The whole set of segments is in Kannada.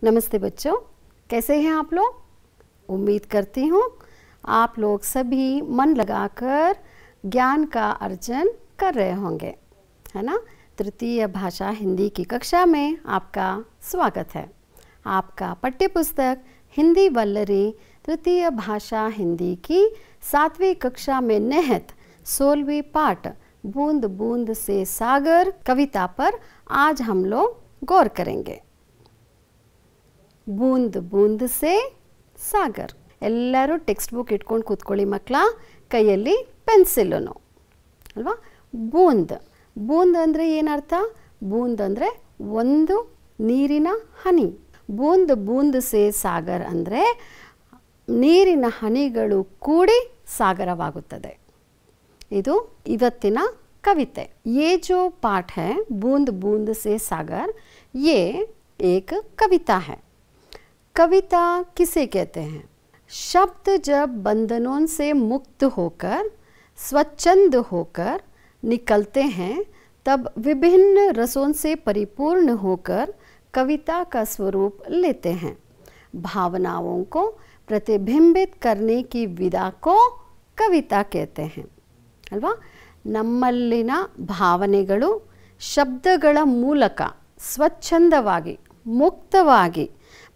नमस्ते बच्चों, कैसे हैं आप लोग। उम्मीद करती हूँ आप लोग सभी मन लगाकर ज्ञान का अर्जन कर रहे होंगे, है ना। तृतीय भाषा हिंदी की कक्षा में आपका स्वागत है। आपका पाठ्यपुस्तक हिंदी वल्लरी तृतीय भाषा हिंदी की 7वीं कक्षा में निहित 16वीं पाठ बूंद बूंद से सागर कविता पर आज हम लोग गौर करेंगे। बूंद बूंद से सागर। ಎಲ್ಲರೂ ಟೆಕ್ಸ್ಟ್ ಬುಕ್ ಇಟ್ಕೊಂಡು ಕೂತ್ಕೊಳ್ಳಿ ಮಕ್ಕಳ, ಕೈಯಲ್ಲಿ ಪೆನ್ಸಿಲನ್ನು ಅಲ್ವಾ. ಬೂಂದ್ ಬೂಂದ್ ಅಂದರೆ ಏನರ್ಥ? ಬೂಂದ್ ಅಂದರೆ ಒಂದು ನೀರಿನ ಹನಿ. ಬೂಂದ್ ಬೂಂದ್ ಸೇ ಸಾಗರ್ ಅಂದರೆ ನೀರಿನ ಹನಿಗಳು ಕೂಡಿ ಸಾಗರವಾಗುತ್ತದೆ. ಇದು ಇವತ್ತಿನ ಕವಿತೆ. ये जो पाठ है बूंद बूंद से सागर, ये एक कविता है। कविता किसे कहते हैं? शब्द जब बंधनों से मुक्त होकर स्वच्छंद होकर निकलते हैं तब विभिन्न रसों से परिपूर्ण होकर कविता का स्वरूप लेते हैं। भावनाओं को प्रतिबिंबित करने की विधा को कविता कहते हैं ಅಲ್ವಾ. ನಮ್ಮಲ್ಲಿನ ಭಾವನೆಗಳು ಶಬ್ದಗಳ ಮೂಲಕ ಸ್ವಚ್ಛಂದವಾಗಿ ಮುಕ್ತವಾಗಿ,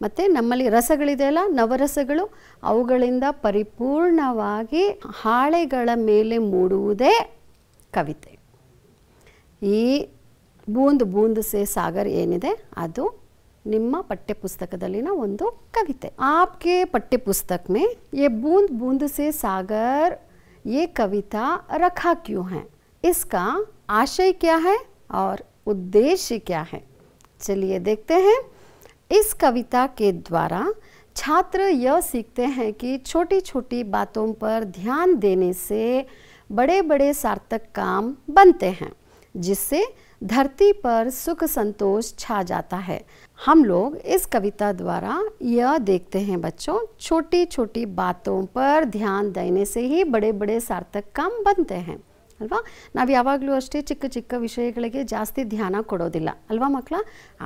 ಮತ್ತು ನಮ್ಮಲ್ಲಿ ರಸಗಳಿದೆಯಲ್ಲ, ನವರಸಗಳು, ಅವುಗಳಿಂದ ಪರಿಪೂರ್ಣವಾಗಿ ಹಾಳೆಗಳ ಮೇಲೆ ಮೂಡುವುದೇ ಕವಿತೆ. ಈ ಬೂಂದ್ ಬೂಂದ್ ಸೇ ಸಾಗರ್ ಏನಿದೆ ಅದು ನಿಮ್ಮ ಪಠ್ಯಪುಸ್ತಕದಲ್ಲಿನ ಒಂದು ಕವಿತೆ. आपके ಪಠ್ಯಪುಸ್ತಕ में ये बूंद बूंद से सागर ये कविता रखा क्यों है? इसका आशय क्या है और उद्देश्य क्या है? चलिए देखते हैं। इस कविता के द्वारा छात्र यह सीखते हैं कि छोटी छोटी बातों पर ध्यान देने से बड़े बड़े सार्थक काम बनते हैं, जिससे धरती पर सुख संतोष छा जाता है। हम लोग इस कविता द्वारा यह देखते हैं बच्चों, छोटी छोटी बातों पर ध्यान देने से ही बड़े बड़े सार्थक काम बनते हैं ಅಲ್ವಾ. ನಾವು ಯಾವಾಗಲೂ ಅಷ್ಟೇ ಚಿಕ್ಕ ಚಿಕ್ಕ ವಿಷಯಗಳಿಗೆ ಜಾಸ್ತಿ ಧ್ಯಾನ ಕೊಡೋದಿಲ್ಲ ಅಲ್ವಾ ಮಕ್ಕಳ.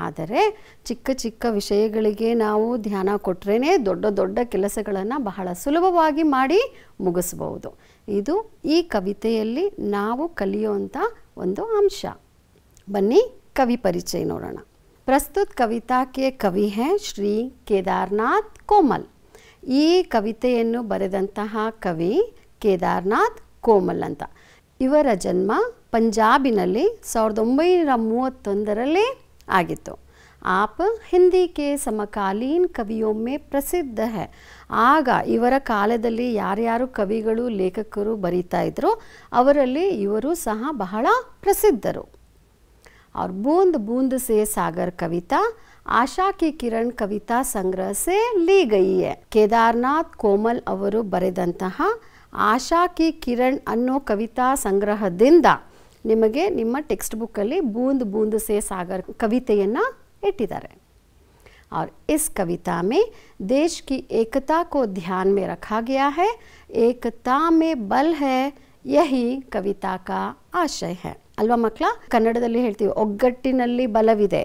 ಆದರೆ ಚಿಕ್ಕ ಚಿಕ್ಕ ವಿಷಯಗಳಿಗೆ ನಾವು ಧ್ಯಾನ ಕೊಟ್ರೇ ದೊಡ್ಡ ದೊಡ್ಡ ಕೆಲಸಗಳನ್ನು ಬಹಳ ಸುಲಭವಾಗಿ ಮಾಡಿ ಮುಗಿಸ್ಬೋದು. ಇದು ಈ ಕವಿತೆಯಲ್ಲಿ ನಾವು ಕಲಿಯುವಂಥ ಒಂದು ಅಂಶ. ಬನ್ನಿ ಕವಿ ಪರಿಚಯ ನೋಡೋಣ. ಪ್ರಸ್ತುತ ಕವಿತಾ ಕೆ ಕವಿ ಹೈ ಶ್ರೀ ಕೇದಾರನಾಥ್ ಕೋಮಲ್. ಈ ಕವಿತೆಯನ್ನು ಬರೆದಂತಹ ಕವಿ ಕೇದಾರನಾಥ್ ಕೋಮಲ್ ಅಂತ. ಇವರ ಜನ್ಮ ಪಂಜಾಬಿನಲ್ಲಿ 1931ರಲ್ಲಿ ಆಗಿತ್ತು. आप हिंदी के समकालीन कवियों में प्रसिद्ध है. ಆಗ ಇವರ ಕಾಲದಲ್ಲಿ ಯಾರ್ಯಾರು ಕವಿಗಳು ಲೇಖಕರು ಬರೀತಾ ಇದ್ರು ಅವರಲ್ಲಿ ಇವರು ಸಹ ಬಹಳ ಪ್ರಸಿದ್ಧರು. और बूंद बूंद से सागर कविता आशा की किरण कविता संग्रह से ली गई है. ಕೇದಾರನಾಥ್ ಕೋಮಲ್ ಅವರು ಬರೆದಂತಹ ಆಶಾ ಕಿ ಕಿರಣ್ ಅನ್ನೋ ಕವಿತಾ ಸಂಗ್ರಹದಿಂದ ನಿಮಗೆ ನಿಮ್ಮ ಟೆಕ್ಸ್ಟ್ ಬುಕ್ಕಲ್ಲಿ ಬೂಂದ್ ಬೂಂದ್ ಸೇ ಸಾಗರ್ ಕವಿತೆಯನ್ನು ಇಟ್ಟಿದ್ದಾರೆ. और इस कविता में देश की एकता को ध्यान में रखा गया है. एकता में बल है, यही कविता का आशय है ಅಲ್ವಾ ಮಕ್ಕಳ. ಕನ್ನಡದಲ್ಲಿ ಹೇಳ್ತೀವಿ ಒಗ್ಗಟ್ಟಿನಲ್ಲಿ ಬಲವಿದೆ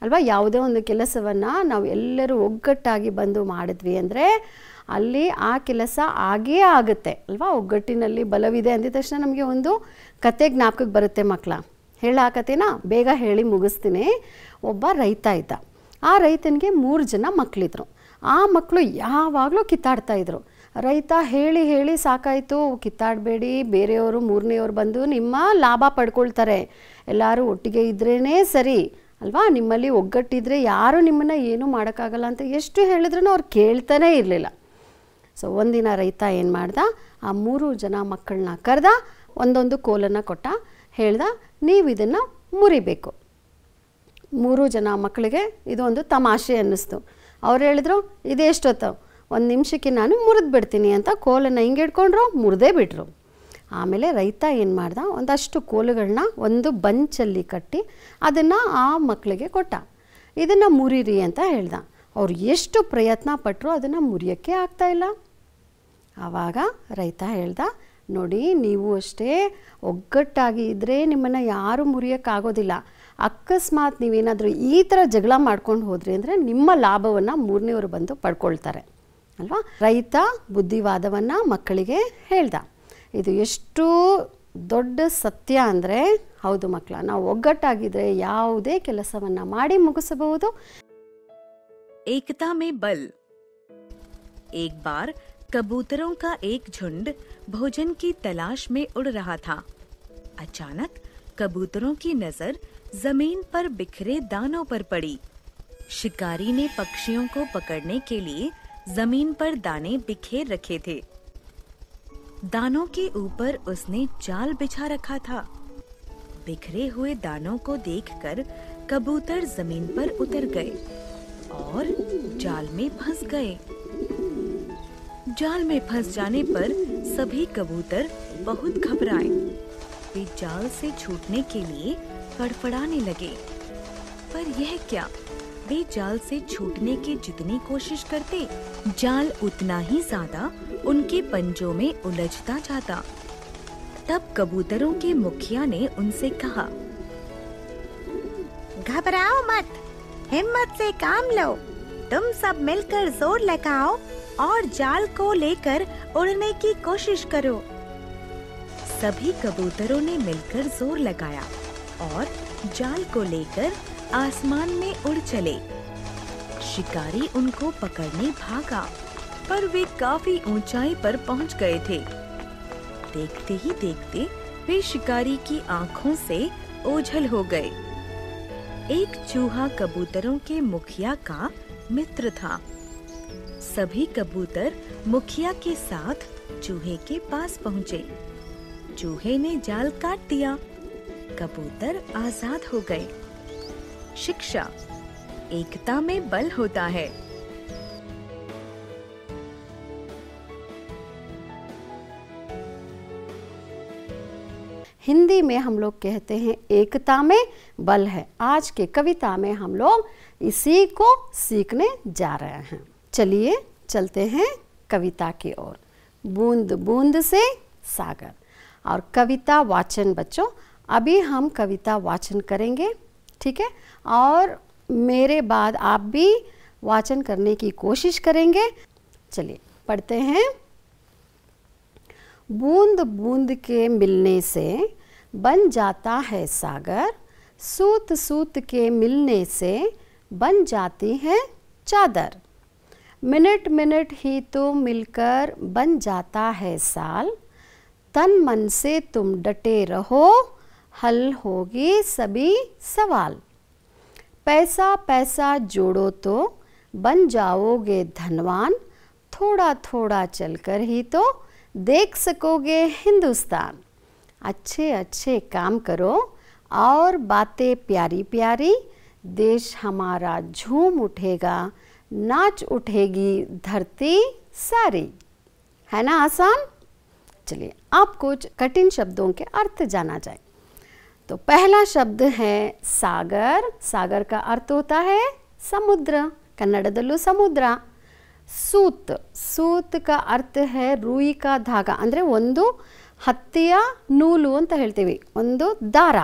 ಅಲ್ವಾ. ಯಾವುದೇ ಒಂದು ಕೆಲಸವನ್ನು ನಾವು ಎಲ್ಲರೂ ಒಗ್ಗಟ್ಟಾಗಿ ಬಂದು ಮಾಡಿದ್ವಿ ಅಂದರೆ ಅಲ್ಲಿ ಆ ಕೆಲಸ ಆಗೇ ಆಗುತ್ತೆ ಅಲ್ವಾ. ಒಗ್ಗಟ್ಟಿನಲ್ಲಿ ಬಲವಿದೆ ಅಂದಿದ ತಕ್ಷಣ ನಮಗೆ ಒಂದು ಕತೆ ಜ್ಞಾಪಕಕ್ಕೆ ಬರುತ್ತೆ ಮಕ್ಕಳ. ಹೇಳಾಕತ್ತೇನಾ, ಬೇಗ ಹೇಳಿ ಮುಗಿಸ್ತೀನಿ. ಒಬ್ಬ ರೈತ ಇದ್ದ. ಆ ರೈತನಿಗೆ 3 ಜನ ಮಕ್ಕಳಿದ್ರು. ಆ ಮಕ್ಕಳು ಯಾವಾಗಲೂ ಕಿತ್ತಾಡ್ತಾಯಿದ್ರು. ರೈತ ಹೇಳಿ ಹೇಳಿ ಸಾಕಾಯಿತು, ಕಿತ್ತಾಡಬೇಡಿ, ಬೇರೆಯವರು 3ನೇಯವರು ಬಂದು ನಿಮ್ಮ ಲಾಭ ಪಡ್ಕೊಳ್ತಾರೆ, ಎಲ್ಲರೂ ಒಟ್ಟಿಗೆ ಇದ್ರೇ ಸರಿ ಅಲ್ವಾ, ನಿಮ್ಮಲ್ಲಿ ಒಗ್ಗಟ್ಟಿದ್ರೆ ಯಾರು ನಿಮ್ಮನ್ನು ಏನೂ ಮಾಡೋಕ್ಕಾಗಲ್ಲ ಅಂತ ಎಷ್ಟು ಹೇಳಿದ್ರೂ ಅವ್ರು ಕೇಳ್ತಾನೇ ಇರಲಿಲ್ಲ. ಸೊ ಒಂದಿನ ರೈತ ಏನು ಮಾಡ್ದ, ಆ 3 ಜನ ಮಕ್ಕಳನ್ನ ಕರೆದ, ಒಂದೊಂದು ಕೋಲನ್ನು ಕೊಟ್ಟ, ಹೇಳ್ದ ನೀವು ಇದನ್ನು ಮುರಿಬೇಕು. 3 ಜನ ಮಕ್ಕಳಿಗೆ ಇದು ಒಂದು ತಮಾಷೆ ಅನ್ನಿಸ್ತು. ಅವ್ರು ಹೇಳಿದ್ರು ಇದೆಷ್ಟೊತ್ತು, 1 ನಿಮಿಷಕ್ಕೆ ನಾನು ಮುರಿದು ಬಿಡ್ತೀನಿ ಅಂತ ಕೋಲನ್ನು ಹಿಂಗೆ ಹಿಡ್ಕೊಂಡ್ರು, ಮುರಿದೇ ಬಿಟ್ರು. ಆಮೇಲೆ ರೈತ ಏನು ಮಾಡ್ದ, ಒಂದಷ್ಟು ಕೋಲುಗಳನ್ನ ಒಂದು ಬಂಚಲ್ಲಿ ಕಟ್ಟಿ ಅದನ್ನು ಆ ಮಕ್ಕಳಿಗೆ ಕೊಟ್ಟ. ಇದನ್ನು ಮುರಿರಿ ಅಂತ ಹೇಳ್ದ. ಅವ್ರು ಎಷ್ಟು ಪ್ರಯತ್ನ ಪಟ್ಟರು ಅದನ್ನು ಮುರಿಯೋಕ್ಕೆ ಆಗ್ತಾಯಿಲ್ಲ. ಆವಾಗ ರೈತ ಹೇಳ್ದ, ನೋಡಿ ನೀವು ಅಷ್ಟೇ ಒಗ್ಗಟ್ಟಾಗಿ ಇದ್ದರೆ ನಿಮ್ಮನ್ನು ಯಾರೂ ಮುರಿಯೋಕ್ಕಾಗೋದಿಲ್ಲ. ಅಕಸ್ಮಾತ್ ನೀವೇನಾದರೂ ಈ ಥರ ಜಗಳ ಮಾಡ್ಕೊಂಡು ಹೋದ್ರಿ ಅಂದರೆ ನಿಮ್ಮ ಲಾಭವನ್ನು ಮೂರನೇವರು ಬಂದು ಪಡ್ಕೊಳ್ತಾರೆ ಅಲ್ವಾ. ರೈತ ಬುದ್ಧಿವಾದವನ್ನು ಮಕ್ಕಳಿಗೆ ಹೇಳ್ದ. ಇದು ಎಷ್ಟು ದೊಡ್ಡ ಸತ್ಯ ಅಂದರೆ ಹೌದು ಮಕ್ಕಳ, ನಾವು ಒಗ್ಗಟ್ಟಾಗಿದ್ದರೆ ಯಾವುದೇ ಕೆಲಸವನ್ನು ಮಾಡಿ ಮುಗಿಸಬಹುದು. एकता में बल। एक बार कबूतरों का एक झुंड भोजन की तलाश में उड़ रहा था। अचानक कबूतरों की नजर जमीन पर बिखरे दानों पर पड़ी। शिकारी ने पक्षियों को पकड़ने के लिए जमीन पर दाने बिखेर रखे थे। दानों के ऊपर उसने जाल बिछा रखा था। बिखरे हुए दानों को देखकर कबूतर जमीन पर उतर गए और जाल में फंस गए। जाल में फंस जाने पर सभी कबूतर बहुत घबराए। वे जाल से छूटने के लिए फड़फड़ाने लगे, पर यह क्या, वे जाल से छूटने की जितनी कोशिश करते, जाल उतना ही ज्यादा उनके पंजों में उलझता जाता। तब कबूतरों के मुखिया ने उनसे कहा, घबराओ मत, हिम्मत से काम लो। तुम सब मिलकर जोर लगाओ और जाल को लेकर उड़ने की कोशिश करो। सभी कबूतरों ने मिलकर जोर लगाया और जाल को लेकर आसमान में उड़ चले। शिकारी उनको पकड़ने भागा, पर वे काफी ऊंचाई पर पहुंच गए थे। देखते ही देखते वे शिकारी की आंखों से ओझल हो गए। एक चूहा कबूतरों के मुखिया का मित्र था। सभी कबूतर मुखिया के साथ चूहे के पास पहुँचे। चूहे ने जाल काट दिया। कबूतर आजाद हो गए। शिक्षा, एकता में बल होता है। हिंदी में हम लोग कहते हैं एकता में बल है। आज के कविता में हम लोग इसी को सीखने जा रहे हैं। चलिए चलते हैं कविता की ओर। बूंद बूंद से सागर। और कविता वाचन बच्चों, अभी हम कविता वाचन करेंगे, ठीक है, और मेरे बाद आप भी वाचन करने की कोशिश करेंगे। चलिए पढ़ते हैं। बूंद बूंद के मिलने से बन जाता है सागर, सूत सूत के मिलने से बन जाती है चादर। मिनट मिनट ही तो मिलकर बन जाता है साल, तन मन से तुम डटे रहो, हल होगी सभी सवाल। पैसा पैसा जोड़ो तो बन जाओगे धनवान, थोड़ा थोड़ा चलकर ही तो देख सकोगे हिंदुस्तान। अच्छे अच्छे काम करो और बातें प्यारी प्यारी, देश हमारा झूम उठेगा, नाच उठेगी धरती सारी। है ना आसान? चलिए आप कुछ कठिन शब्दों के अर्थ जाना जाए। तो पहला शब्द है सागर। सागर का अर्थ होता है समुद्र, कन्नडदल्लू समुद्र। सूत, सूत का अर्थ है रूई का धागा, ಅಂದರೆ ಒಂದು ಹತ್ತಿಯ ನೂಲು ಅಂತ ಹೇಳ್ತೀವಿ, ಒಂದು ದಾರ.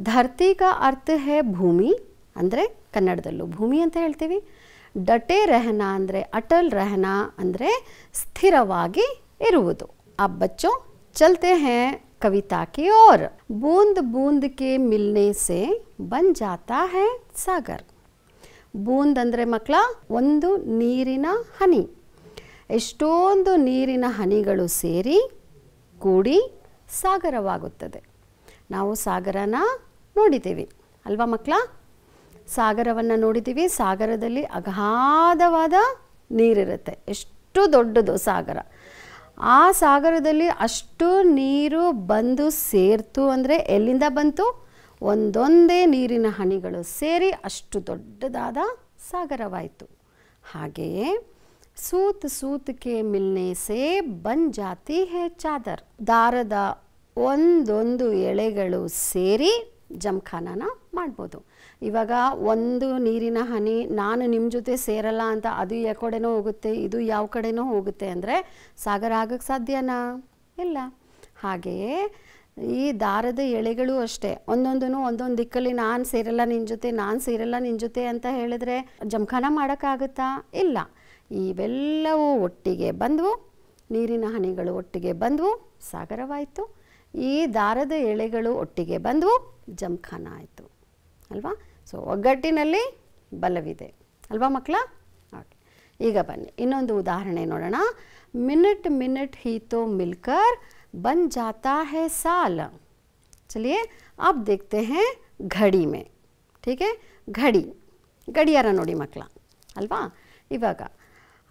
ಧರ್ತಿ का अर्थ है भूमि, ಅಂದರೆ ಕನ್ನಡದಲ್ಲೂ ಭೂಮಿ ಅಂತ ಹೇಳ್ತೀವಿ. ಡಟೆ रहना ಅಂದರೆ अटल रहना ಅಂದರೆ ಸ್ಥಿರವಾಗಿ ಇರುವುದು. अब बच्चों चलते हैं कविता की ओर। बूंद बूंद के मिलने से बन जाता है सागर। ಬೂಂದ್ ಅಂದರೆ ಮಕ್ಕಳ ಒಂದು ನೀರಿನ ಹನಿ. ಎಷ್ಟೊಂದು ನೀರಿನ ಹನಿಗಳು ಸೇರಿ ಕೂಡಿ ಸಾಗರವಾಗುತ್ತದೆ. ನಾವು ಸಾಗರನ ನೋಡಿದ್ದೀವಿ ಅಲ್ವಾ ಮಕ್ಕಳ? ಸಾಗರವನ್ನು ನೋಡಿದ್ದೀವಿ. ಸಾಗರದಲ್ಲಿ ಅಗಾಧವಾದ ನೀರಿರುತ್ತೆ. ಎಷ್ಟು ದೊಡ್ಡದು ಸಾಗರ. ಆ ಸಾಗರದಲ್ಲಿ ಅಷ್ಟು ನೀರು ಬಂದು ಸೇರ್ತು ಅಂದರೆ ಎಲ್ಲಿಂದ ಬಂತು? ಒಂದೊಂದೇ ನೀರಿನ ಹನಿಗಳು ಸೇರಿ ಅಷ್ಟು ದೊಡ್ಡದಾದ ಸಾಗರವಾಯಿತು. ಹಾಗೆಯೇ सूत सूत के मिलने से बन जाती है चादर. ದಾರದ ಒಂದೊಂದು ಎಳೆಗಳು ಸೇರಿ ಜಮಖಾನನ ಮಾಡ್ಬೋದು. ಇವಾಗ ಒಂದು ನೀರಿನ ಹನಿ ನಾನು ನಿಮ್ಮ ಜೊತೆ ಸೇರಲ್ಲ ಅಂತ ಅದು ಯಾವ ಕಡೆನೋ ಹೋಗುತ್ತೆ, ಇದು ಯಾವ ಕಡೆನೋ ಹೋಗುತ್ತೆ ಅಂದರೆ ಸಾಗರ ಆಗಕ್ಕೆ ಸಾಧ್ಯನಾ? ಇಲ್ಲ. ಹಾಗೆಯೇ ಈ ದಾರದ ಎಳೆಗಳು ಅಷ್ಟೇ, ಒಂದೊಂದು ದಿಕ್ಕಲ್ಲಿ ನಾನು ಸೇರಲ್ಲ ನಿನ್ನ ಜೊತೆ, ನಾನು ಸೇರಲ್ಲ ನಿನ್ನ ಜೊತೆ ಅಂತ ಹೇಳಿದ್ರೆ ಜಮಖಾನ ಮಾಡೋಕ್ಕಾಗುತ್ತಾ? ಇಲ್ಲ. ಇವೆಲ್ಲವೂ ಒಟ್ಟಿಗೆ ಬಂದವು, ನೀರಿನ ಹನಿಗಳು ಒಟ್ಟಿಗೆ ಬಂದವು, ಸಾಗರವಾಯಿತು. ಈ ದಾರದ ಎಳೆಗಳು ಒಟ್ಟಿಗೆ ಬಂದವು, ಜಮಖಾನ ಆಯಿತು ಅಲ್ವಾ? ಸೊ ಒಗ್ಗಟ್ಟಿನಲ್ಲಿ ಬಲವಿದೆ ಅಲ್ವಾ ಮಕ್ಕಳ? ಓಕೆ, ಈಗ ಬನ್ನಿ ಇನ್ನೊಂದು ಉದಾಹರಣೆ ನೋಡೋಣ. ಮಿನಟ್ ಮಿನಟ್ ही तो मिलकर बन जाता है साल. चलिए अब देखते हैं घड़ी में. ठीक है, घड़ी ಗಡಿಯಾರ ನೋಡಿ ಮಕ್ಕಳ ಅಲ್ವಾ? ಇವಾಗ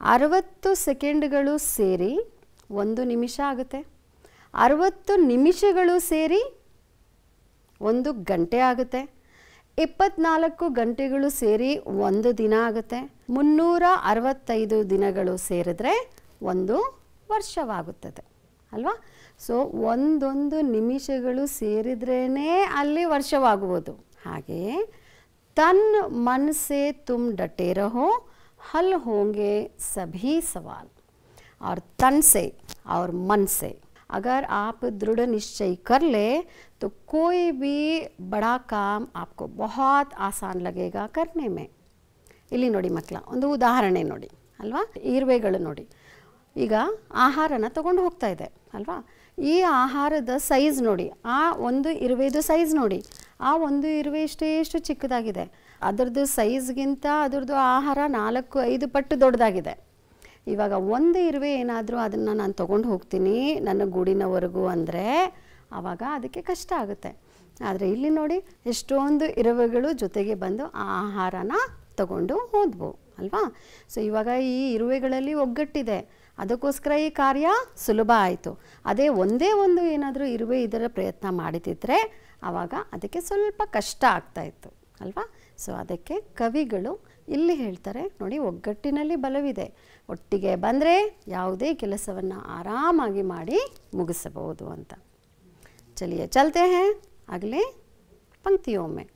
60 ಸೆಕೆಂಡ್ಗಳು ಸೇರಿ 1 ನಿಮಿಷ ಆಗುತ್ತೆ, 60 ನಿಮಿಷಗಳು ಸೇರಿ 1 ಗಂಟೆ ಆಗುತ್ತೆ, 24 ಗಂಟೆಗಳು ಸೇರಿ 1 ದಿನ ಆಗುತ್ತೆ, 365 ದಿನಗಳು ಸೇರಿದ್ರೆ 1 ವರ್ಷವಾಗುತ್ತದೆ ಅಲ್ವಾ? ಸೊ ಒಂದೊಂದು ನಿಮಿಷಗಳು ಸೇರಿದ್ರೇ ಅಲ್ಲಿ ವರ್ಷವಾಗುವುದು. ಹಾಗೆಯೇ तन मन से तुम डटे रहो, हल होंगे सभी सवाल. और तन से और मन से अगर आप दृढ़ निश्चय कर ले तो कोई भी बड़ा काम आपको बहुत आसान लगेगा करने में. ಇಲ್ಲಿ ನೋಡಿ ಮಕ್ಕಳ, ಒಂದು ಉದಾಹರಣೆ ನೋಡಿ ಅಲ್ವಾ? ಇರುವೆಗಳು ನೋಡಿ, ಈಗ ಆಹಾರನ ತಗೊಂಡು ಹೋಗ್ತಾ ಇದೆ ಅಲ್ವಾ? ಈ ಆಹಾರದ ಸೈಜ್ ನೋಡಿ, ಆ ಒಂದು ಇರುವೆದು ಸೈಜ್ ನೋಡಿ, ಆ ಒಂದು ಇರುವೆ ಎಷ್ಟು ಚಿಕ್ಕದಾಗಿದೆ, ಅದರದ್ದು ಸೈಜ್ಗಿಂತ ಅದರದ್ದು ಆಹಾರ 4-5 ಪಟ್ಟು ದೊಡ್ಡದಾಗಿದೆ. ಇವಾಗ ಒಂದು ಇರುವೆ ಏನಾದರೂ ಅದನ್ನು ನಾನು ತೊಗೊಂಡು ಹೋಗ್ತೀನಿ ನನ್ನ ಗೂಡಿನವರೆಗೂ ಅಂದರೆ ಆವಾಗ ಅದಕ್ಕೆ ಕಷ್ಟ ಆಗುತ್ತೆ. ಆದರೆ ಇಲ್ಲಿ ನೋಡಿ ಎಷ್ಟೊಂದು ಇರುವೆಗಳು ಜೊತೆಗೆ ಬಂದು ಆ ಆಹಾರನ ತಗೊಂಡು ಹೋದ್ವು ಅಲ್ವಾ? ಸೊ ಇವಾಗ ಈ ಇರುವೆಗಳಲ್ಲಿ ಒಗ್ಗಟ್ಟಿದೆ, ಅದಕ್ಕೋಸ್ಕರ ಈ ಕಾರ್ಯ ಸುಲಭ ಆಯಿತು. ಅದೇ ಒಂದೇ ಒಂದು ಏನಾದರೂ ಇರುವೆ ಇದರ ಪ್ರಯತ್ನ ಮಾಡಿದಿದ್ರೆ ಆವಾಗ ಅದಕ್ಕೆ ಸ್ವಲ್ಪ ಕಷ್ಟ ಆಗ್ತಾಯಿತ್ತು ಅಲ್ವಾ? ಸೊ ಅದಕ್ಕೆ ಕವಿಗಳು ಇಲ್ಲಿ ಹೇಳ್ತಾರೆ ನೋಡಿ, ಒಗ್ಗಟ್ಟಿನಲ್ಲಿ ಬಲವಿದೆ, ಒಟ್ಟಿಗೆ ಬಂದರೆ ಯಾವುದೇ ಕೆಲಸವನ್ನು ಆರಾಮಾಗಿ ಮಾಡಿ ಮುಗಿಸಬಹುದು ಅಂತ. ಚಲಿಯೇ ಚಲ್ತೆ ಹೈ ಅಗಲೆ पंक्तियों में.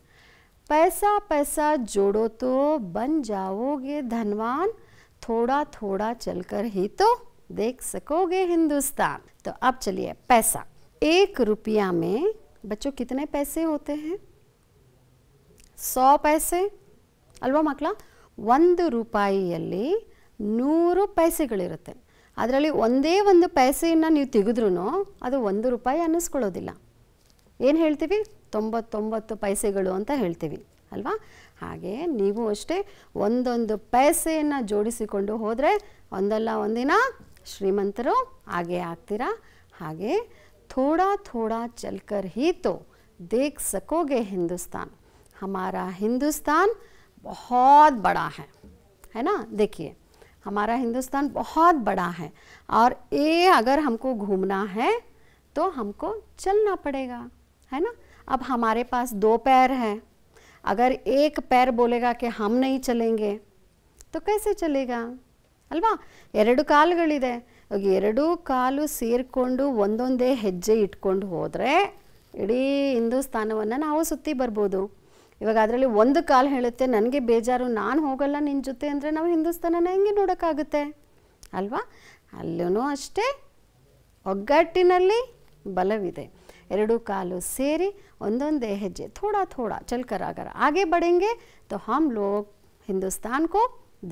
पैसा पैसा जोड़ो तो बन जाओगे धनवान, थोड़ा थोड़ा चलकर ही तो देख सकोगे हिंदुस्तान. तो अब चलिए पैसा. 1 रुपया में बच्चों कितने पैसे होते हैं? 100 पैसे ಅಲ್ವಾ ಮಕ್ಕಳ? 1 ರೂಪಾಯಿಯಲ್ಲಿ 100 ಪೈಸೆಗಳಿರುತ್ತೆ. ಅದರಲ್ಲಿ ಒಂದೇ ಒಂದು ಪೈಸೆಯನ್ನು ನೀವು ತೆಗೆದ್ರೂ ಅದು 1 ರೂಪಾಯಿ ಅನ್ನಿಸ್ಕೊಳ್ಳೋದಿಲ್ಲ. ಏನು ಹೇಳ್ತೀವಿ? 99 ಪೈಸೆಗಳು ಅಂತ ಹೇಳ್ತೀವಿ ಅಲ್ವಾ? ಹಾಗೆ ನೀವು ಅಷ್ಟೇ ಒಂದೊಂದು ಪೈಸೆಯನ್ನು ಜೋಡಿಸಿಕೊಂಡು ಹೋದರೆ ಒಂದಲ್ಲ ಒಂದಿನ ಶ್ರೀಮಂತರು ಆಗೇ ಆಗ್ತೀರಾ. ಹಾಗೆ ಥೋಡಾ ಥೋಡಾ ಚಲ್ಕರ್ ಹಿ ತೋ ದೇಖ್ ಸಕೋಗೆ ಹಿಂದೂಸ್ತಾನ್. हमारा हिंदुस्तान बहुत बड़ा है ना? देखिए हमारा हिंदुस्तान बहुत बड़ा है और ये अगर हमको घूमना है तो हमको चलना पड़ेगा, है ना? अब हमारे पास 2 पैर हैं, अगर एक पैर बोलेगा कि हम नहीं चलेंगे तो कैसे चलेगा ಅಲ್ವಾ? 2 ಕಾಲುಗಳಿದೆ, ಇವಾಗ 2 ಕಾಲು ಸೇರಿಕೊಂಡು ಒಂದೊಂದೇ ಹೆಜ್ಜೆ ಇಟ್ಕೊಂಡು ಹೋದರೆ ಇಡೀ ಹಿಂದೂಸ್ತಾನವನ್ನು ನಾವು ಸುತ್ತಿ ಬರ್ಬೋದು. ಇವಾಗ ಅದರಲ್ಲಿ ಒಂದು ಕಾಲು ಹೇಳುತ್ತೆ ನನಗೆ ಬೇಜಾರು, ನಾನು ಹೋಗಲ್ಲ ನಿನ್ನ ಜೊತೆ ಅಂದರೆ ನಾವು ಹಿಂದೂಸ್ತಾನನ ಹೆಂಗೆ ನೋಡೋಕ್ಕಾಗುತ್ತೆ ಅಲ್ವಾ? ಅಲ್ಲೂ ಅಷ್ಟೇ ಒಗ್ಗಟ್ಟಿನಲ್ಲಿ ಬಲವಿದೆ. 2 ಕಾಲು ಸೇರಿ ಒಂದೊಂದೇ ಹೆಜ್ಜೆ ಥೋड़ा थोड़ा चलकर अगर आगे बढ़ेंगे तो हम लोग हिंदुस्तान को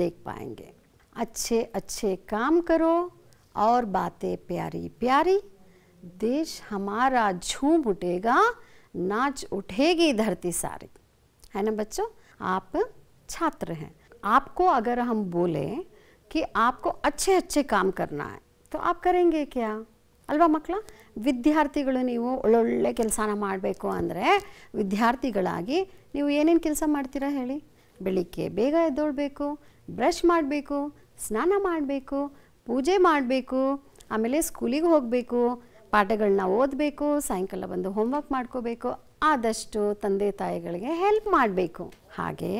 देख पाएंगे. अच्छे अच्छे काम करो और बातें प्यारी प्यारी, देश हमारा झूम उठेगा, नाच उठेगी धरती सारी. है ना बच्चों? आप छात्र हैं, आपको अगर हम बोले कि आपको अच्छे अच्छे काम करना है तो आप करेंगे क्या ಅಲ್ವಾ ಮಕ್ಕಳ? ವಿದ್ಯಾರ್ಥಿಗಳು ನೀವು ಒಳ್ಳೊಳ್ಳೆ ಕೆಲಸನ ಮಾಡಬೇಕು ಅಂದರೆ ವಿದ್ಯಾರ್ಥಿಗಳಾಗಿ ನೀವು ಏನೇನು ಕೆಲಸ ಮಾಡ್ತೀರಾ ಹೇಳಿ? ಬೆಳಿಗ್ಗೆ ಬೇಗ ಎದ್ದೊಳ್ಬೇಕು, ಬ್ರಷ್ ಮಾಡಬೇಕು, ಸ್ನಾನ ಮಾಡಬೇಕು, ಪೂಜೆ ಮಾಡಬೇಕು, ಆಮೇಲೆ ಸ್ಕೂಲಿಗೆ ಹೋಗಬೇಕು, ಪಾಠಗಳನ್ನ ಓದಬೇಕು, ಸಾಯಂಕಾಲ ಬಂದು ಹೋಮ್ವರ್ಕ್ ಮಾಡ್ಕೋಬೇಕು, ಆದಷ್ಟು ತಂದೆ ತಾಯಿಗಳಿಗೆ ಹೆಲ್ಪ್ ಮಾಡಬೇಕು. ಹಾಗೆ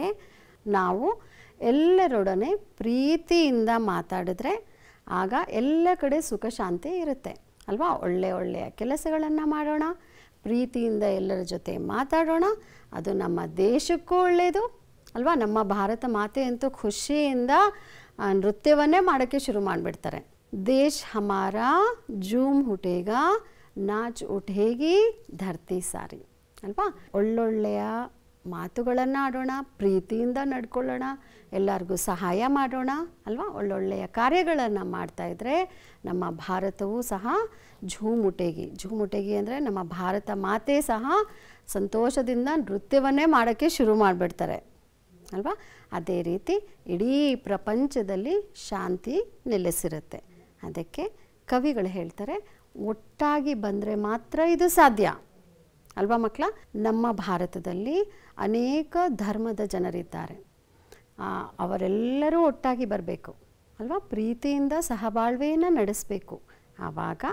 ನಾವು ಎಲ್ಲರೊಡನೆ ಪ್ರೀತಿಯಿಂದ ಮಾತಾಡಿದ್ರೆ ಆಗ ಎಲ್ಲ ಕಡೆ ಸುಖ ಶಾಂತಿ ಇರುತ್ತೆ ಅಲ್ವಾ? ಒಳ್ಳೆಯ ಕೆಲಸಗಳನ್ನು ಮಾಡೋಣ, ಪ್ರೀತಿಯಿಂದ ಎಲ್ಲರ ಜೊತೆ ಮಾತಾಡೋಣ, ಅದು ನಮ್ಮ ದೇಶಕ್ಕೂ ಒಳ್ಳೆಯದು ಅಲ್ವಾ? ನಮ್ಮ ಭಾರತ ಮಾತೆ ಅಂತೂ ಖುಷಿಯಿಂದ ನೃತ್ಯವನ್ನೇ ಮಾಡೋಕ್ಕೆ ಶುರು ಮಾಡಿಬಿಡ್ತಾರೆ. ದೇಶ್ ಹಮಾರಾ ಜೂಮ್ ಹುಟೇಗಾ, ನಾಚ್ ಉಠೇಗಿ ಧರ್ತಿ ಸಾರಿ ಅಲ್ವಾ. ಒಳ್ಳೊಳ್ಳೆಯ ಮಾತುಗಳನ್ನು ಆಡೋಣ, ಪ್ರೀತಿಯಿಂದ ನಡ್ಕೊಳ್ಳೋಣ, ಎಲ್ಲರಿಗೂ ಸಹಾಯ ಮಾಡೋಣ ಅಲ್ವಾ. ಒಳ್ಳೊಳ್ಳೆಯ ಕಾರ್ಯಗಳನ್ನು ಮಾಡ್ತಾಯಿದ್ರೆ ನಮ್ಮ ಭಾರತವೂ ಸಹ ಝೂಮುಟೇಗಿ ಅಂದರೆ ನಮ್ಮ ಭಾರತ ಮಾತೆ ಸಹ ಸಂತೋಷದಿಂದ ನೃತ್ಯವನ್ನೇ ಮಾಡೋಕ್ಕೆ ಶುರು ಮಾಡಿಬಿಡ್ತಾರೆ ಅಲ್ವಾ. ಅದೇ ರೀತಿ ಇಡೀ ಪ್ರಪಂಚದಲ್ಲಿ ಶಾಂತಿ ನೆಲೆಸಿರುತ್ತೆ. ಅದಕ್ಕೆ ಕವಿಗಳು ಹೇಳ್ತಾರೆ, ಒಟ್ಟಾಗಿ ಬಂದರೆ ಮಾತ್ರ ಇದು ಸಾಧ್ಯ ಅಲ್ವಾ ಮಕ್ಕಳ. ನಮ್ಮ ಭಾರತದಲ್ಲಿ ಅನೇಕ ಧರ್ಮದ ಜನರಿದ್ದಾರೆ, ಅವರೆಲ್ಲರೂ ಒಟ್ಟಾಗಿ ಬರಬೇಕು ಅಲ್ವಾ. ಪ್ರೀತಿಯಿಂದ ಸಹಬಾಳ್ವೆಯನ್ನು ನಡೆಸಬೇಕು. ಆವಾಗ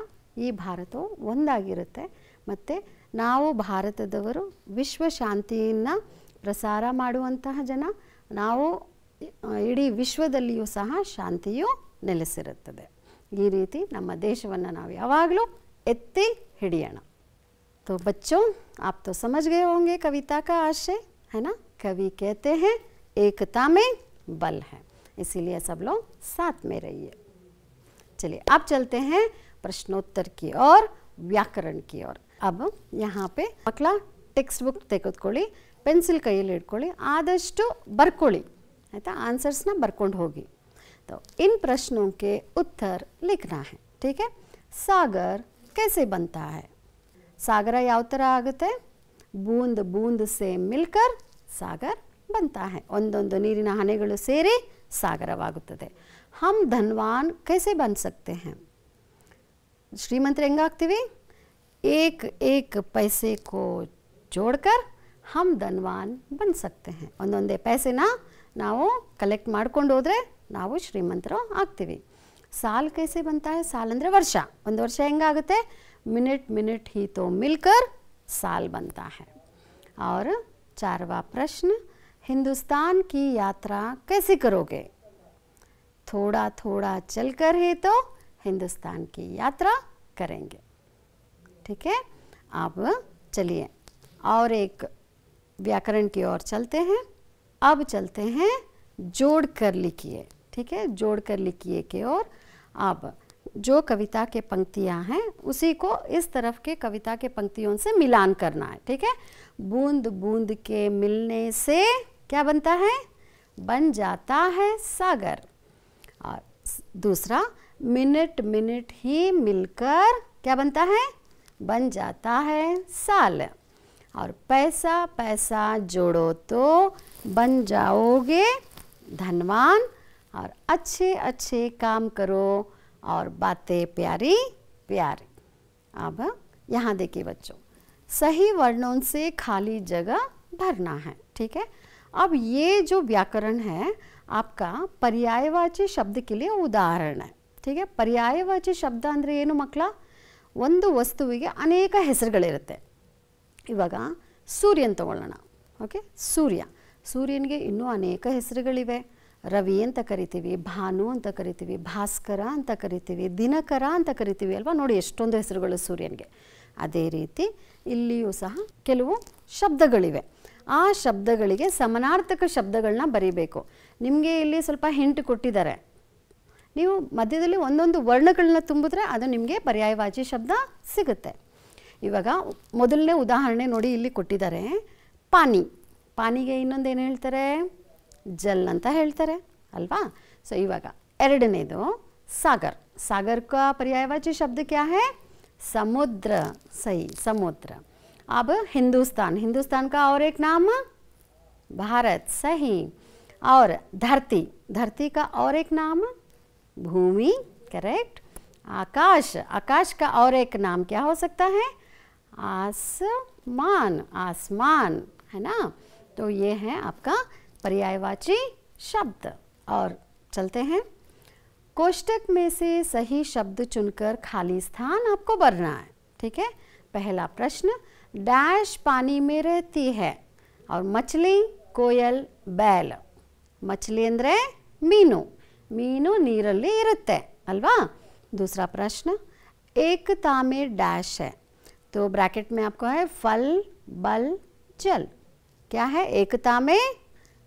ಈ ಭಾರತವು ಒಂದಾಗಿರುತ್ತೆ. ಮತ್ತು ನಾವು ಭಾರತದವರು ವಿಶ್ವ ಶಾಂತಿಯನ್ನು ಪ್ರಸಾರ ಮಾಡುವಂತಹ ಜನ. ನಾವು ಇಡೀ ವಿಶ್ವದಲ್ಲಿಯೂ ಸಹ ಶಾಂತಿಯು ನೆಲೆಸಿರುತ್ತದೆ. ಈ ರೀತಿ ನಮ್ಮ ದೇಶವನ್ನು ನಾವು ಯಾವಾಗಲೂ ಎತ್ತಿ ಹಿಡಿಯೋಣ. तो बच्चों, आप तो समझ गए होंगे कविता का आशय, है ना. कवि कहते हैं एकता में बल है, इसीलिए सब लोग साथ में रहिए. चलिए अब चलते हैं प्रश्नोत्तर की और व्याकरण की ओर. अब यहाँ पे ಮಕ್ಕಳ ಟೆಕ್ಸ್ಟ್ ಬುಕ್ ತೆಗೆದುಕೊಳ್ಳಿ, ಪೆನ್ಸಿಲ್ ಕೈಯಲ್ಲಿ ಇಟ್ಕೊಳ್ಳಿ, ಆದಷ್ಟು ಬರ್ಕೊಳ್ಳಿ ಆಯಿತಾ. ಆನ್ಸರ್ಸ್ನ ಬರ್ಕೊಂಡು ಹೋಗಿ. तो इन प्रश्नों के उत्तर लिखना है, ठीक है. सागर कैसे बनता है? सागर ಯಾವ ಥರ ಆಗುತ್ತೆ? ಬೂಂದ್ ಬೂಂದ್ ಸೇ ಮಿಲ್ಕರ್ ಸಾಗರ್ बनता है. ಒಂದೊಂದು ನೀರಿನ ಹನಿಗಳು ಸೇರಿ ಸಾಗರವಾಗುತ್ತದೆ. हम धनवान कैसे बन सकते हैं? ಶ್ರೀಮಂತರು ಹೆಂಗಾಗ್ತೀವಿ? एक एक पैसे को जोड़कर हम धनवान बन सकते हैं. ಒಂದೊಂದೇ ಪೈಸೆನ ನಾವು ಕಲೆಕ್ಟ್ ಮಾಡ್ಕೊಂಡು ಹೋದರೆ ನಾವು ಶ್ರೀಮಂತರು ಆಗ್ತೀವಿ. साल कैसे बनता है? साल ಅಂದರೆ ವರ್ಷ. ಒಂದು ವರ್ಷ ಹೆಂಗಾಗುತ್ತೆ? मिनट मिनट ही तो मिलकर साल बनता है. और 4वां प्रश्न, हिंदुस्तान की यात्रा कैसे करोगे? थोड़ा थोड़ा चलकर ही तो हिंदुस्तान की यात्रा करेंगे, ठीक है. अब चलिए और एक व्याकरण की ओर चलते हैं. अब चलते हैं जोड़ कर लिखिए, ठीक है. जोड़ कर लिखिए की ओर. अब जो कविता के पंक्तियाँ हैं उसी को इस तरफ के कविता के पंक्तियों से मिलान करना है, ठीक है. बूंद बूंद के मिलने से क्या बनता है? बन जाता है सागर. और दूसरा, मिनट मिनट ही मिलकर क्या बनता है? बन जाता है साल. और पैसा पैसा जोड़ो तो बन जाओगे धनवान. और अच्छे अच्छे काम करो और बातें प्यारी प्यारी. अब यहाँ देखिए बच्चों, सही वर्णों से खाली जगह भरना है, ठीक है. अब ये जो व्याकरण है आपका पर्यायवाची शब्द के लिए उदाहरण है, ठीक है. पर्याಯವಾಚಿ ಶಬ್ದ ಅಂದರೆ ಏನು ಮಕ್ಕಳ? ಒಂದು ವಸ್ತುವಿಗೆ ಅನೇಕ ಹೆಸರುಗಳಿರುತ್ತೆ. ಇವಾಗ ಸೂರ್ಯನ ತಗೊಳ್ಳೋಣ, ಓಕೆ. ಸೂರ್ಯನಿಗೆ ಇನ್ನೂ ಅನೇಕ ಹೆಸರುಗಳಿವೆ. ರವಿ ಅಂತ ಕರಿತೀವಿ, ಭಾನು ಅಂತ ಕರಿತೀವಿ, ಭಾಸ್ಕರ ಅಂತ ಕರಿತೀವಿ, ದಿನಕರ ಅಂತ ಕರಿತೀವಿ ಅಲ್ವಾ. ನೋಡಿ ಎಷ್ಟೊಂದು ಹೆಸರುಗಳು ಸೂರ್ಯನಿಗೆ. ಅದೇ ರೀತಿ ಇಲ್ಲಿಯೂ ಸಹ ಕೆಲವು ಶಬ್ದಗಳಿವೆ. ಆ ಶಬ್ದಗಳಿಗೆ ಸಮಾನಾರ್ಥಕ ಶಬ್ದಗಳನ್ನ ಬರೀಬೇಕು. ನಿಮಗೆ ಇಲ್ಲಿ ಸ್ವಲ್ಪ ಹಿಂಟ್ ಕೊಟ್ಟಿದ್ದಾರೆ. ನೀವು ಮಧ್ಯದಲ್ಲಿ ಒಂದೊಂದು ವರ್ಣಗಳನ್ನ ತುಂಬಿದ್ರೆ ಅದು ನಿಮಗೆ ಪರ್ಯಾಯವಾಚಿ ಶಬ್ದ ಸಿಗುತ್ತೆ. ಇವಾಗ ಮೊದಲನೇ ಉದಾಹರಣೆ ನೋಡಿ, ಇಲ್ಲಿ ಕೊಟ್ಟಿದ್ದಾರೆ ಪಾನಿಗೆ ಇನ್ನೊಂದೇನು ಹೇಳ್ತಾರೆ? ಜಲ್ ಅಂತ ಹೇಳ್ತಾರೆ ಅಲ್ವಾ. ಸೊ ಇವಾಗ ಎರಡನೇದು ಸಾಗರ್ का पर्यायवाची शब्द क्या है? समुद्र. सही, समुद्र. अब हिंदुस्तान का और एक नाम भारत. सही. और धरती का और एक नाम भूमि. करेक्ट. आकाश का और एक नाम क्या हो सकता है? आसमान, है ना. तो ये है आपका पर्यायवाची शब्द. और चलते हैं, कोष्टक में से सही शब्द चुनकर खाली स्थान आपको भरना है, ठीक है. पहला प्रश्न, डैश पानी में रहती है और मछली कोयल बैल. मछली ಅಂದ್ರೆ ಮೀನು ನೀರಲ್ಲಿ ಇರುತ್ತೆ ಅಲ್ವಾ. दूसरा प्रश्न, एकता में डैश है, तो ब्रैकेट में आपको है फल बल जल. क्या है? एकता में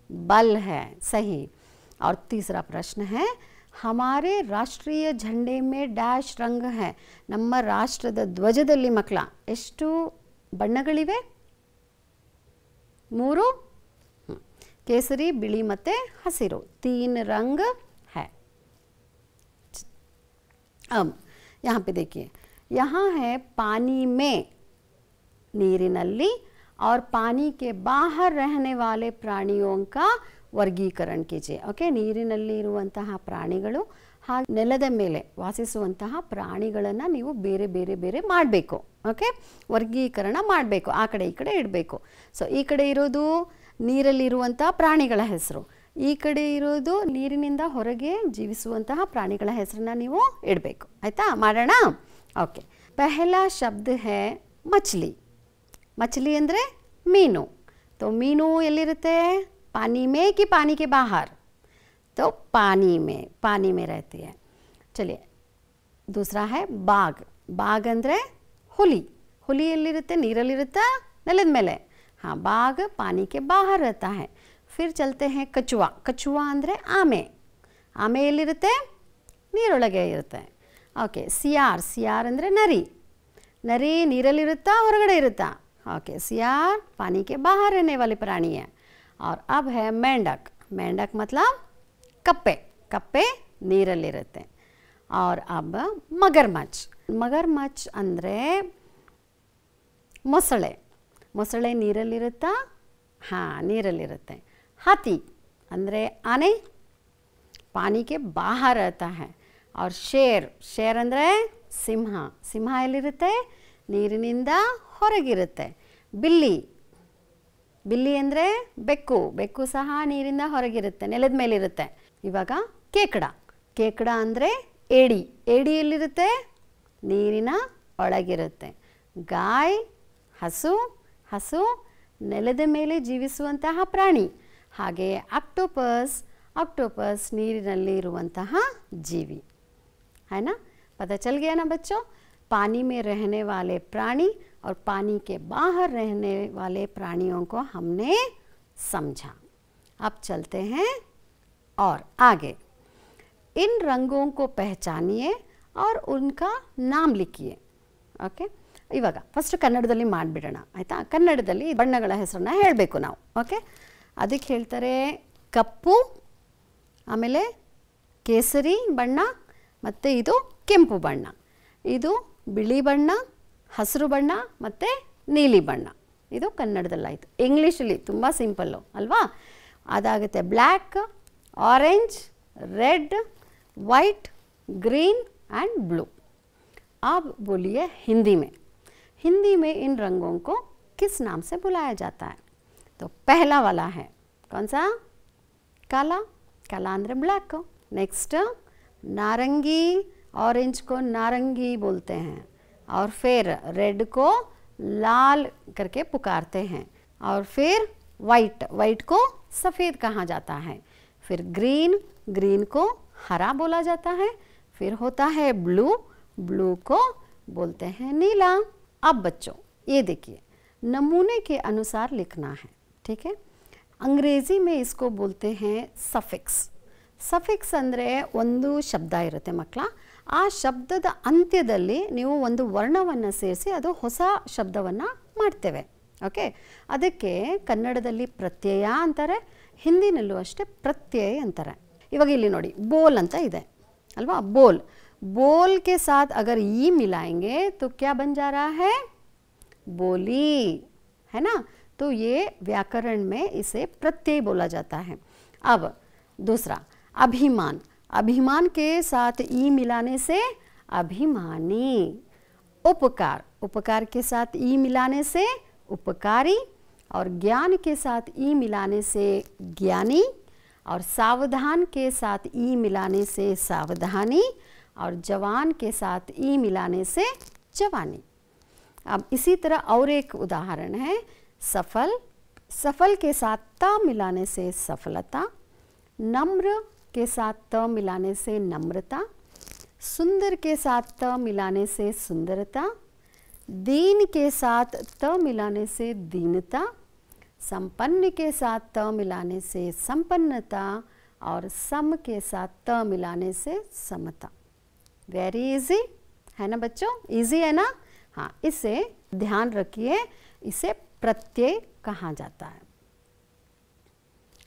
बल है. सही. और तीसरा प्रश्न है, ಹಮಾರೆ ರಾಷ್ಟ್ರೀಯ ಝಂಡೆ ಮೇ ಡ್ಯಾಶ್ ರಂಗ ಹೈ. ನಮ್ಮ ರಾಷ್ಟ್ರದ ಧ್ವಜದಲ್ಲಿ ಮಕ್ಕಳ ಎಷ್ಟು ಬಣ್ಣಗಳಿವೆ? 3. ಕೇಸರಿ, ಬಿಳಿ ಮತ್ತು ಹಸಿರು. 3 रंग है. अब यहाँ पे देखिए, यहाँ है पानी में, ನೀರಿನಲ್ಲಿ, और पानी के बाहर रहने वाले प्राणियों का ವರ್ಗೀಕರಣ कीजिए. ಓಕೆ, ನೀರಿನಲ್ಲಿ ಇರುವಂತಹ ಪ್ರಾಣಿಗಳು ಹಾಗೆ ನೆಲದ ಮೇಲೆ ವಾಸಿಸುವಂತಹ ಪ್ರಾಣಿಗಳನ್ನು ನೀವು ಬೇರೆ ಬೇರೆ ಬೇರೆ ಮಾಡಬೇಕು. ಓಕೆ, ವರ್ಗೀಕರಣ ಮಾಡಬೇಕು, ಆ ಕಡೆ ಈ ಕಡೆ ಇಡಬೇಕು. ಸೊ ಈ ಕಡೆ ಇರೋದು ನೀರಲ್ಲಿರುವಂತಹ ಪ್ರಾಣಿಗಳ ಹೆಸರು, ಈ ಕಡೆ ಇರೋದು ನೀರಿನಿಂದ ಹೊರಗೆ ಜೀವಿಸುವಂತಹ ಪ್ರಾಣಿಗಳ ಹೆಸರನ್ನ ನೀವು ಇಡಬೇಕು. ಆಯಿತಾ? ಮಾಡೋಣ. ಓಕೆ, ಪಹಲಾ ಶಬ್ದ ಹೈ ಮछली. मछली ಅಂದರೆ ಮೀನು. तो ಮೀನು ಎಲ್ಲಿರುತ್ತೆ? पानी में कि पानी के बाहर? तो पानी में रहती है. चलिए, दूसरा है बाघ. बाघ ಅಂದರೆ ಹುಲಿ. ಹುಲಿ ಎಲ್ಲಿರುತ್ತೆ? ನೀರಲ್ಲಿರುತ್ತಾ ನೆಲದ ಮೇಲೆ? हाँ, बाघ पानी के बाहर रहता है. फिर चलते हैं कछुआ. कछुआ ಅಂದರೆ ಆಮೆ. ಆಮೆ ಎಲ್ಲಿರುತ್ತೆ? ನೀರೊಳಗೆ ಇರುತ್ತೆ. ಓಕೆ, ಸಿಯಾರ್. ಸಿಯಾರ್ ಅಂದರೆ ನರಿ. ನರಿ ನೀರಲ್ಲಿರುತ್ತಾ ಹೊರಗಡೆ ಇರುತ್ತಾ? ओके, सियार पानी के बाहर रहने वाले प्राणी है. और अब है मेंढक. मेंढक मतलब कप्पे. कप्पे ನೀರಲ್ಲಿರುತ್ತೆ. और अब मगरमच्छ. मगरमच्छ ಅಂದರೆ ಮೊಸಳೆ. ಮೊಸಳೆ ನೀರಲ್ಲಿರುತ್ತಾ? ಹಾಂ, ನೀರಲ್ಲಿರುತ್ತೆ. हाथी ಅಂದರೆ ಆನೆ. पानी के बाहर रहता है. और शेर. शेर ಅಂದರೆ ಸಿಂಹ. ಸಿಂಹ ಎಲ್ಲಿರುತ್ತೆ? ನೀರಿನಿಂದ ಹೊರಗಿರುತ್ತೆ. ಬಿಲ್ಲಿ. ಬಿಲ್ಲಿ ಅಂದರೆ ಬೆಕ್ಕು. ಬೆಕ್ಕು ಸಹ ನೀರಿಂದ ಹೊರಗಿರುತ್ತೆ, ನೆಲದ ಮೇಲಿರುತ್ತೆ. ಇವಾಗ ಕೇಕಡ. ಕೇಕಡ ಅಂದರೆ ಏಡಿ. ಏಡಿ ಎಲ್ಲಿರುತ್ತೆ? ನೀರಿನ ಒಳಗಿರುತ್ತೆ. ಗಾಯ್ ಹಸು. ಹಸು ನೆಲದ ಮೇಲೆ ಜೀವಿಸುವಂತಹ ಪ್ರಾಣಿ. ಹಾಗೆಯೇ ಆಕ್ಟೋಪಸ್. ಆಕ್ಟೋಪಸ್ ನೀರಿನಲ್ಲಿ ಇರುವಂತಹ ಜೀವಿ. है ना? पता चल गया ना बच्चों? पानी में रहने वाले प्राणी और पानी के बाहर रहने वाले प्राणियों को हमने समझा. अब चलते हैं और आगे. इन रंगों को पहचानिए और उनका नाम लिखिए. ಓಕೆ, ಇವಾಗ ಫಸ್ಟ್ ಕನ್ನಡದಲ್ಲಿ ಮಾಡಿಬಿಡೋಣ. ಆಯಿತಾ? ಕನ್ನಡದಲ್ಲಿ ಬಣ್ಣಗಳ ಹೆಸರನ್ನ ಹೇಳಬೇಕು ನಾವು. ಓಕೆ, ಅದಕ್ಕೆ ಹೇಳ್ತಾರೆ ಕಪ್ಪು, ಆಮೇಲೆ ಕೇಸರಿ ಬಣ್ಣ, ಮತ್ತು ಇದು ಕೆಂಪು ಬಣ್ಣ, ಇದು ಬಿಳಿ ಬಣ್ಣ, ಹಸಿರು ಬಣ್ಣ ಮತ್ತು ನೀಲಿ ಬಣ್ಣ. ಇದು ಕನ್ನಡದಲ್ಲಾಯಿತು. ಇಂಗ್ಲೀಷಲ್ಲಿ ತುಂಬ ಸಿಂಪಲ್ಲು ಅಲ್ವಾ? ಅದಾಗುತ್ತೆ black, orange, red, white, green and blue. अब बोलिए हिंदी में. हिंदी में इन रंगों को किस नाम से बुलाया जाता है? तो पहला वाला है कौन सा? काला. काला अंदर ब्लैक. नेक्स्ट नारंगी. ऑरेंज को नारंगी बोलते हैं. और फिर रेड को लाल करके पुकारते हैं. और फिर वाइट. वाइट को सफ़ेद कहा जाता है. फिर ग्रीन. ग्रीन को हरा बोला जाता है. फिर होता है ब्लू. ब्लू को बोलते हैं नीला. अब बच्चों ये देखिए, नमूने के अनुसार लिखना है. ठीक है? अंग्रेजी में इसको बोलते हैं सफिक्स. ಸಫಿಕ್ಸ್ ಅಂದರೆ ಒಂದು ಶಬ್ದ ಇರುತ್ತೆ ಮಕ್ಕಳ. ಆ ಶಬ್ದದ ಅಂತ್ಯದಲ್ಲಿ ನೀವು ಒಂದು ವರ್ಣವನ್ನು ಸೇರಿಸಿ ಅದು ಹೊಸ ಶಬ್ದವನ್ನು ಮಾಡ್ತೇವೆ. ಓಕೆ, ಅದಕ್ಕೆ ಕನ್ನಡದಲ್ಲಿ ಪ್ರತ್ಯಯ ಅಂತಾರೆ, ಹಿಂದಿನಲ್ಲೂ ಅಷ್ಟೇ ಪ್ರತ್ಯಯ ಅಂತಾರೆ. ಇವಾಗ ಇಲ್ಲಿ ನೋಡಿ, ಬೋಲ್ ಅಂತ ಇದೆ ಅಲ್ವಾ? ಬೋಲ್. बोल के साथ अगर ई मिलाएंगे तो क्या बन जा रहा है? बोली. है ना? तो ये व्याकरण में इसे प्रत्यय बोला जाता है. अब दूसरा अभिमान. अभिमान के साथ ई मिलाने से अभिमानी. उपकार. उपकार के साथ ई मिलाने से उपकारी. और ज्ञान के साथ ई मिलाने से ज्ञानी. और सावधान के साथ ई मिलाने से सावधानी. और जवान के साथ ई मिलाने से जवानी. अब इसी तरह और एक उदाहरण है सफल. सफल के साथ त मिलाने से सफलता. नम्र के साथ त मिलाने से नम्रता. सुंदर के साथ त मिलाने से सुंदरता. दीन के साथ त मिलाने से दीनता. संपन्न के साथ त मिलाने से संपन्नता. और सम के साथ त मिलाने से समता। वेरी इजी है ना बच्चों, इजी है ना। हाँ, इसे ध्यान रखिए, इसे प्रत्यय कहा जाता है।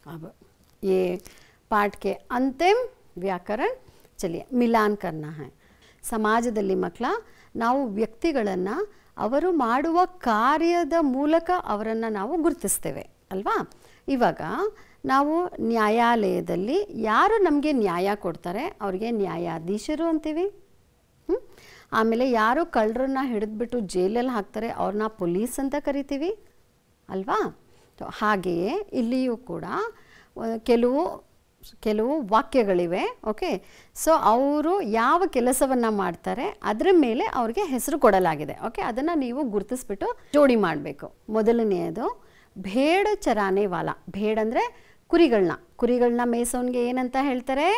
अब ये पाठ के अंतिम व्याकरण, चलिए ಮಿಲಾನ್ करना है। ಸಮಾಜದಲ್ಲಿ ಮಕ್ಕಳ ನಾವು ವ್ಯಕ್ತಿಗಳನ್ನು ಅವರು ಮಾಡುವ ಕಾರ್ಯದ ಮೂಲಕ ಅವರನ್ನು ನಾವು ಗುರುತಿಸ್ತೇವೆ ಅಲ್ವಾ। ಇವಾಗ ನಾವು ನ್ಯಾಯಾಲಯದಲ್ಲಿ ಯಾರು ನಮಗೆ ನ್ಯಾಯ ಕೊಡ್ತಾರೆ ಅವ್ರಿಗೆ ನ್ಯಾಯಾಧೀಶರು ಅಂತೀವಿ। ಆಮೇಲೆ ಯಾರು ಕಳ್ಳರನ್ನ ಹಿಡಿದ್ಬಿಟ್ಟು ಜೈಲಲ್ಲಿ ಹಾಕ್ತಾರೆ ಅವ್ರನ್ನ ಪೊಲೀಸ್ ಅಂತ ಕರಿತೀವಿ ಅಲ್ವಾ। ಹಾಗೆಯೇ ಇಲ್ಲಿಯೂ ಕೂಡ ಕೆಲವು ವಾಕ್ಯಗಳಿವೆ, ಓಕೆ। ಸೊ ಅವರು ಯಾವ ಕೆಲಸವನ್ನು ಮಾಡ್ತಾರೆ ಅದರ ಮೇಲೆ ಅವ್ರಿಗೆ ಹೆಸರು ಕೊಡಲಾಗಿದೆ, ಓಕೆ। ಅದನ್ನು ನೀವು ಗುರುತಿಸ್ಬಿಟ್ಟು ಜೋಡಿ ಮಾಡಬೇಕು। ಮೊದಲನೆಯದು ಭೇಡ ಚರಾನೆ ವಾಲ। ಭೇಡ್ ಅಂದರೆ ಕುರಿಗಳನ್ನ ಮೇಯಿಸೋನ್ಗೆ ಏನಂತ ಹೇಳ್ತಾರೆ?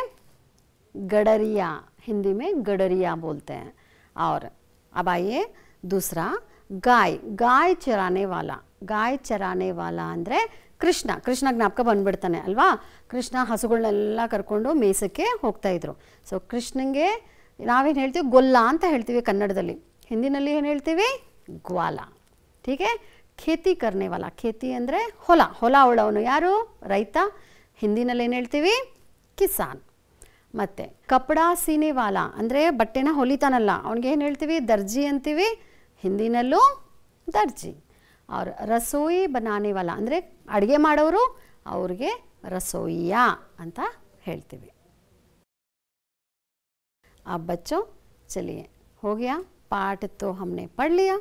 गडरिया, हिंदी में गडरिया बोलते हैं। और अब आइए दूसरा गाय चराने वाला ಅಂದರೆ ಕೃಷ್ಣ ಜ್ಞಾಪಕ ಬಂದ್ಬಿಡ್ತಾನೆ ಅಲ್ವಾ। ಕೃಷ್ಣ ಹಸುಗಳನ್ನೆಲ್ಲ ಕರ್ಕೊಂಡು ಮೇಸಕ್ಕೆ ಹೋಗ್ತಾ ಇದ್ರು। ಸೊ ಕೃಷ್ಣಂಗೆ ನಾವೇನು ಹೇಳ್ತೀವಿ? ಗೊಲ್ಲ ಅಂತ ಹೇಳ್ತೀವಿ ಕನ್ನಡದಲ್ಲಿ, ಹಿಂದಿನಲ್ಲಿ ಏನು ಹೇಳ್ತೀವಿ? ಗ್ವಾಲ, ठीक है। खेती करने वाला, खेती ಅಂದರೆ ಹೊಲ ಉಳವನು ಯಾರು? ರೈತ, ಹಿಂದಿನಲ್ಲಿ ಏನು ಹೇಳ್ತೀವಿ? ಕಿಸಾನ್। ಮತ್ತು ಕಪಡಾ ಸೀನೆ ವಾಲ ಅಂದರೆ ಬಟ್ಟೆನ ಹೊಲಿತಾನಲ್ಲ ಅವನಿಗೆ ಏನು ಹೇಳ್ತೀವಿ? ದರ್ಜಿ ಅಂತೀವಿ, ಹಿಂದಿನಲ್ಲೂ ದರ್ಜಿ। और रसोई बनाने वाला ಅಂದರೆ ಅಡುಗೆ ಮಾಡೋರು, ಅವ್ರಿಗೆ रसोइया ಅಂತ ಹೇಳ್ತೀವಿ। अब बच्चों चलिए, हो गया पाठ तो हमने पढ़ लिया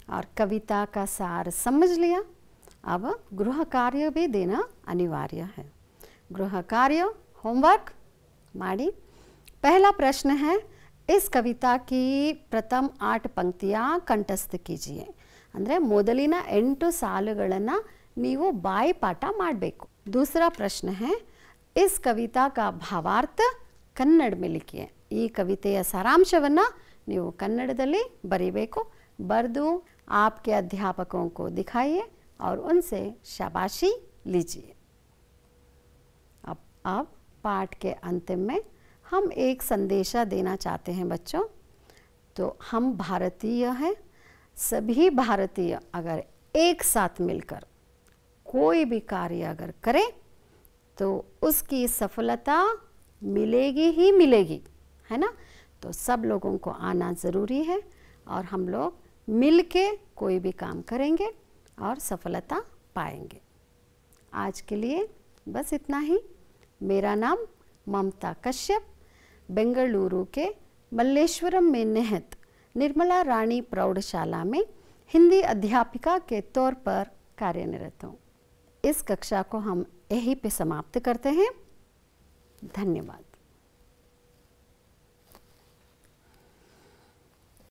और कविता का सार समझ लिया। अब गृह कार्य भी देना अनिवार्य है। गृह कार्य होमवर्क माड़ी। पहला प्रश्न है, इस कविता की प्रथम 8 पंक्तियाँ कंठस्थ कीजिए। ಅಂದರೆ ಮೊದಲಿನ 8 ಸಾಲುಗಳನ್ನು ನೀವು ಬಾಯಿಪಾಠ ಮಾಡಬೇಕು। दूसरा प्रश्न है, इस कविता का भावार्थ कन्नड़ में लिखिए। ಈ ಕವಿತೆಯ ಸಾರಾಂಶವನ್ನು ನೀವು ಕನ್ನಡದಲ್ಲಿ ಬರೀಬೇಕು। ಬರೆದು आपके अध्यापकों को दिखाइए और उनसे शाबाशी लीजिए। अब पाठ के अंतिम में हम एक संदेशा देना चाहते हैं बच्चों। तो हम भारतीय हैं, सभी भारतीय अगर एक साथ मिलकर कोई भी कार्य अगर करें तो उसकी सफलता मिलेगी ही मिलेगी, है ना। तो सब लोगों को आना ज़रूरी है और हम लोग मिल के कोई भी काम करेंगे और सफलता पाएंगे। आज के लिए बस इतना ही। मेरा नाम ममता कश्यप, बेंगलुरु के मल्लेश्वरम में निहित निर्मला रानी प्रौढ़शाला में हिंदी अध्यापिका के तौर पर कार्यरत हूँ। इस कक्षा को हम यहीं पे समाप्त करते हैं। धन्यवाद।